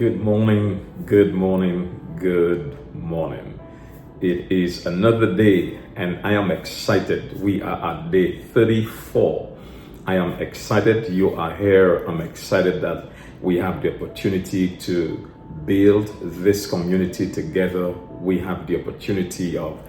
Good morning, good morning, good morning. It is another day and I am excited. We are at day 34. I am excited you are here. I'm excited that we have the opportunity to build this community together. We have the opportunity of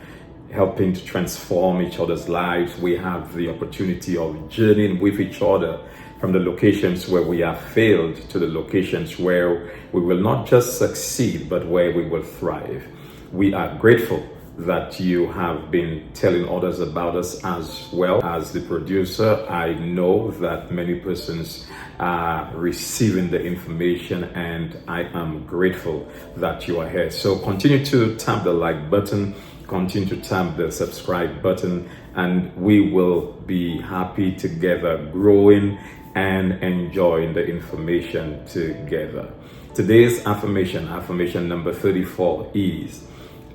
helping to transform each other's lives. We have the opportunity of journeying with each other from the locations where we have failed to the locations where we will not just succeed, but where we will thrive. We are grateful that you have been telling others about us as well. As the producer, I know that many persons are receiving the information, and I am grateful that you are here. So continue to tap the like button, continue to tap the subscribe button, and we will be happy together growing and enjoying the information together. Today's affirmation number 34 is,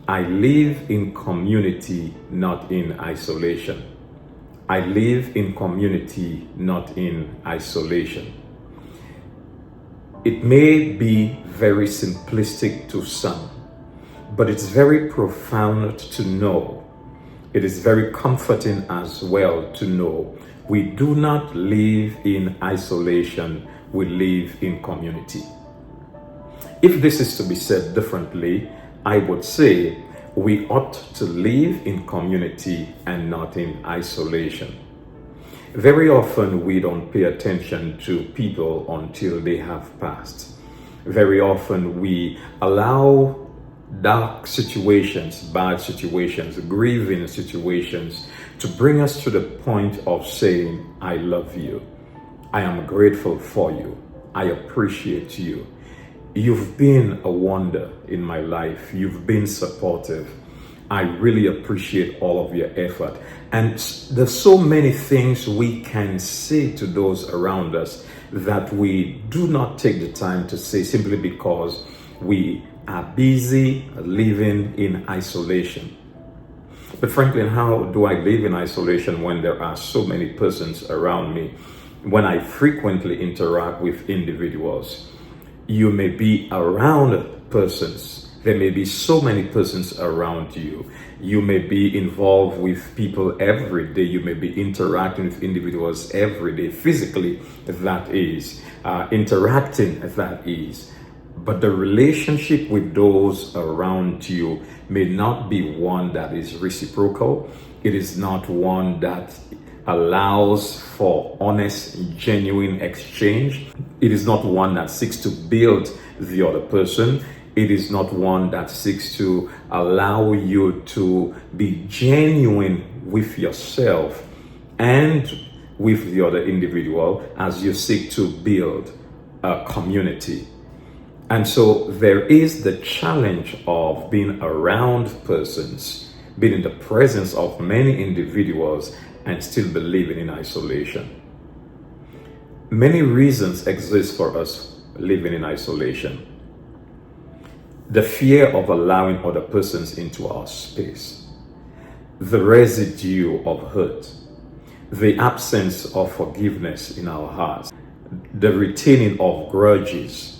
I live in community, not in isolation. I live in community, not in isolation. It may be very simplistic to some, but it's very profound to know. It is very comforting as well to know we do not live in isolation, we live in community. If this is to be said differently, I would say we ought to live in community and not in isolation. Very often we don't pay attention to people until they have passed. Very often we allow dark situations, bad situations, grieving situations to bring us to the point of saying, I love you. I am grateful for you. I appreciate you. You've been a wonder in my life. You've been supportive. I really appreciate all of your effort. And there's so many things we can say to those around us that we do not take the time to say simply because we are busy living in isolation. But frankly, how do I live in isolation when there are so many persons around me? When I frequently interact with individuals, you may be around persons. There may be so many persons around you. You may be involved with people every day. You may be interacting with individuals every day, physically, that is, interacting, that is. But the relationship with those around you may not be one that is reciprocal. It is not one that allows for honest, genuine exchange. It is not one that seeks to build the other person. It is not one that seeks to allow you to be genuine with yourself and with the other individual as you seek to build a community. And so there is the challenge of being around persons, being in the presence of many individuals and still believing in isolation. Many reasons exist for us living in isolation. The fear of allowing other persons into our space, the residue of hurt, the absence of forgiveness in our hearts, the retaining of grudges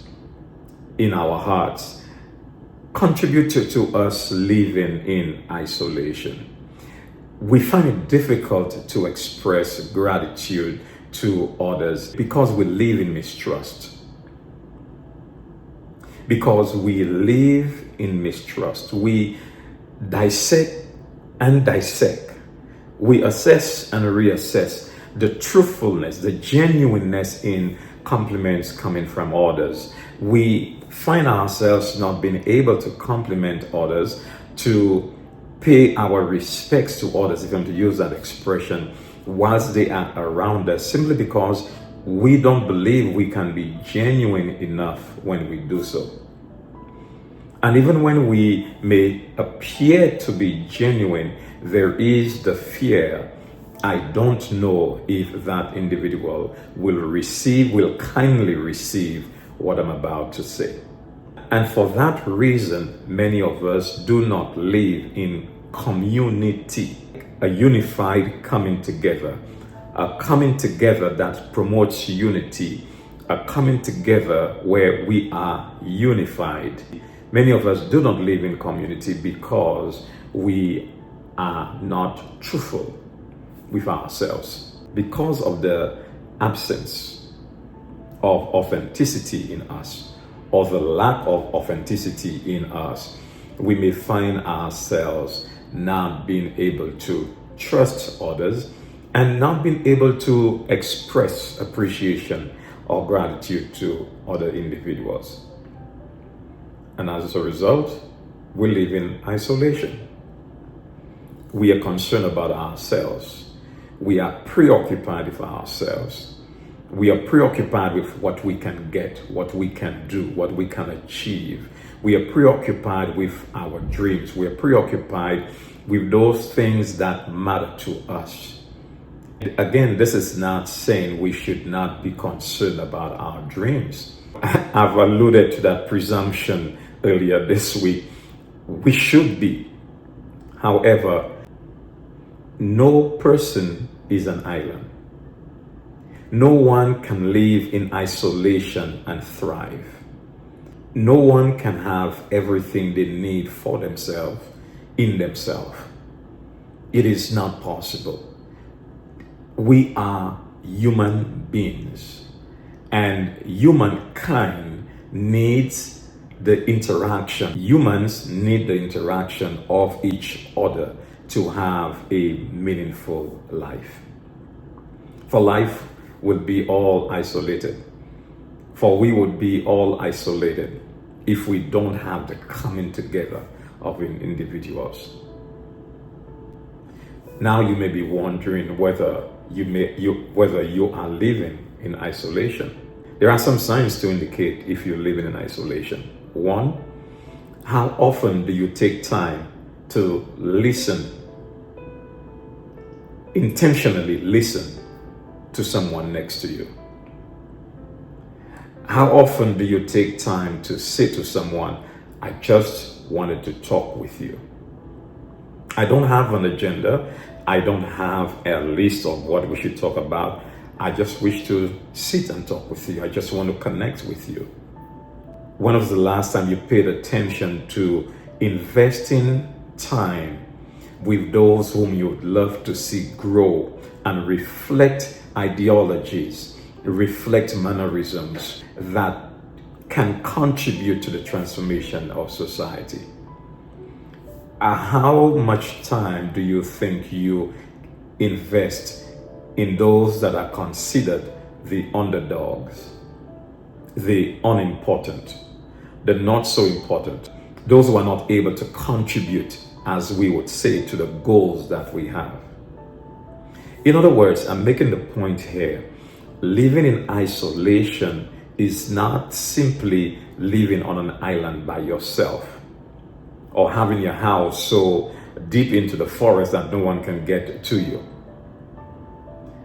in our hearts contributed to us living in isolation. We find it difficult to express gratitude to others because we live in mistrust. Because we live in mistrust, we dissect and dissect. We assess and reassess the truthfulness, the genuineness in compliments coming from others. We find ourselves not being able to compliment others, to pay our respects to others, if I'm to use that expression, whilst they are around us, simply because we don't believe we can be genuine enough when we do so. And even when we may appear to be genuine, there is the fear, I don't know if that individual will kindly receive what I'm about to say. And for that reason, many of us do not live in community, a unified coming together, a coming together that promotes unity, a coming together where we are unified. Many of us do not live in community because we are not truthful with ourselves. Because of the absence of authenticity in us, or the lack of authenticity in us, we may find ourselves not being able to trust others and not being able to express appreciation or gratitude to other individuals. And as a result, we live in isolation. We are concerned about ourselves. We are preoccupied with ourselves. We are preoccupied with what we can get, what we can do, what we can achieve. We are preoccupied with our dreams. We are preoccupied with those things that matter to us. Again, this is not saying we should not be concerned about our dreams. I've alluded to that presumption earlier this week. We should be. However, no person is an island. No one can live in isolation and thrive. No one can have everything they need for themselves in themselves. It is not possible. We are human beings, and humankind needs the interaction. Humans need the interaction of each other to have a meaningful life. For life would be all isolated. For we would be all isolated if we don't have the coming together of individuals. Now you may be wondering whether you are living in isolation. There are some signs to indicate if you're living in isolation. One, how often do you take time to listen, intentionally listen to someone next to you? How often do you take time to say to someone, I just wanted to talk with you? I don't have an agenda. I don't have a list of what we should talk about. I just wish to sit and talk with you. I just want to connect with you. When was the last time you paid attention to investing time with those whom you would love to see grow and reflect ideologies, reflect mannerisms that can contribute to the transformation of society? How much time do you think you invest in those that are considered the underdogs, the unimportant, the not so important, those who are not able to contribute, as we would say, to the goals that we have? In other words, I'm making the point here, living in isolation is not simply living on an island by yourself, or having your house so deep into the forest that no one can get to you.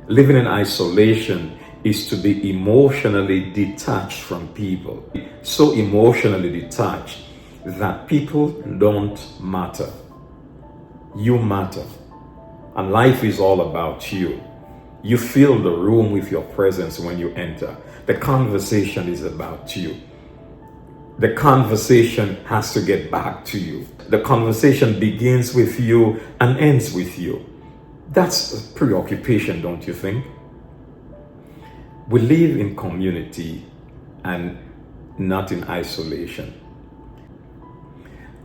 Living in isolation is to be emotionally detached from people. So emotionally detached that people don't matter. You matter. And life is all about you. You fill the room with your presence when you enter. The conversation is about you. The conversation has to get back to you. The conversation begins with you and ends with you. That's a preoccupation, don't you think? We live in community and not in isolation.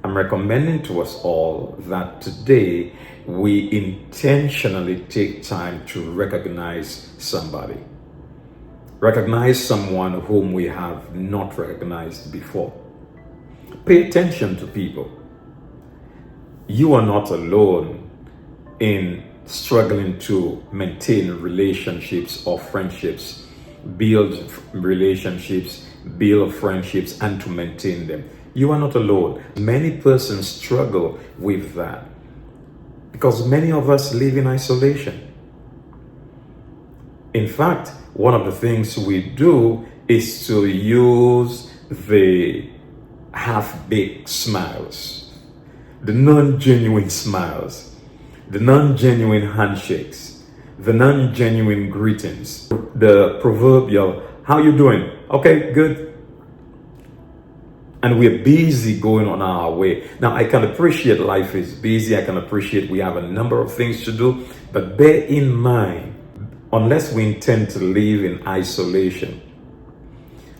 I'm recommending to us all that today we intentionally take time to recognize somebody. Recognize someone whom we have not recognized before. Pay attention to people. You are not alone in struggling to maintain relationships or friendships, build relationships, build friendships, and to maintain them. You are not alone. Many persons struggle with that because many of us live in isolation. In fact, one of the things we do is to use the half-baked smiles, the non-genuine smiles, the non-genuine handshakes, the non-genuine greetings, the proverbial How you doing? Okay, good. And we're busy going on our way. Now, I can appreciate life is busy. I can appreciate we have a number of things to do. But bear in mind, unless we intend to live in isolation,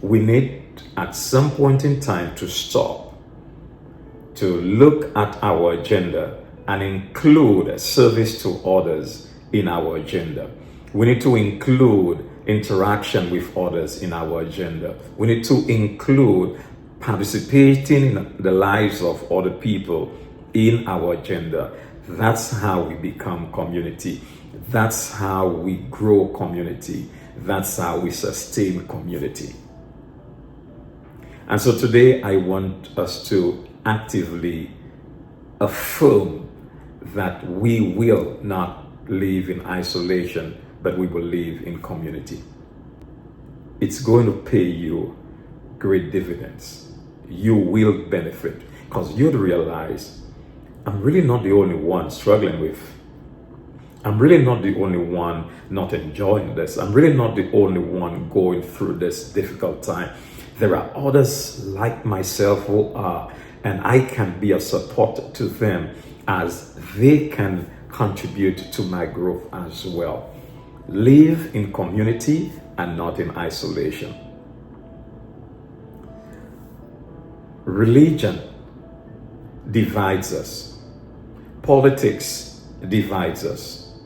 we need at some point in time to stop, to look at our agenda and include service to others in our agenda. We need to include interaction with others in our agenda. We need to include participating in the lives of other people in our agenda. That's how we become community. That's how we grow community. That's how we sustain community. And so today I want us to actively affirm that we will not live in isolation, but we will live in community. It's going to pay you great dividends. You will benefit because you'd realize I'm really not the only one struggling with. I'm really not the only one not enjoying this. I'm really not the only one going through this difficult time. There are others like myself who are, and I can be a support to them as they can contribute to my growth as well. Live in community and not in isolation. Religion divides us. Politics divides us.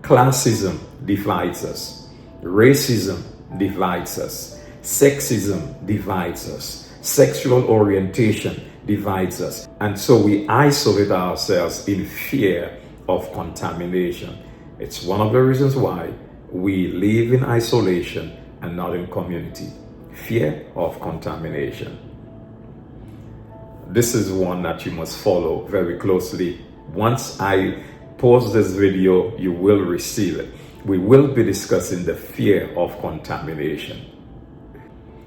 Classism divides us. Racism divides us. Sexism divides us. Sexual orientation divides us. And so we isolate ourselves in fear of contamination. It's one of the reasons why we live in isolation and not in community. Fear of contamination. This is one that you must follow very closely. Once I post this video, you will receive it. We will be discussing the fear of contamination.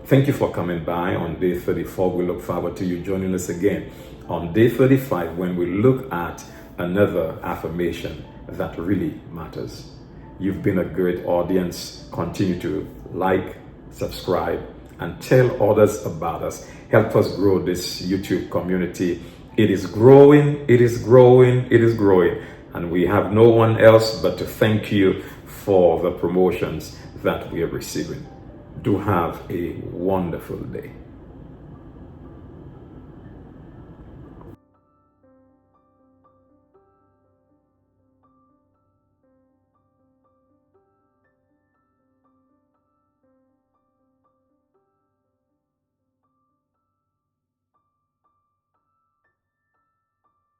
Thank you for coming by on day 34. We look forward to you joining us again on day 35 when we look at another affirmation that really matters. You've been a great audience. Continue to like, subscribe, and tell others about us. Help us grow this YouTube community. It is growing, it is growing, it is growing. And we have no one else but to thank you for the promotions that we are receiving. Do have a wonderful day.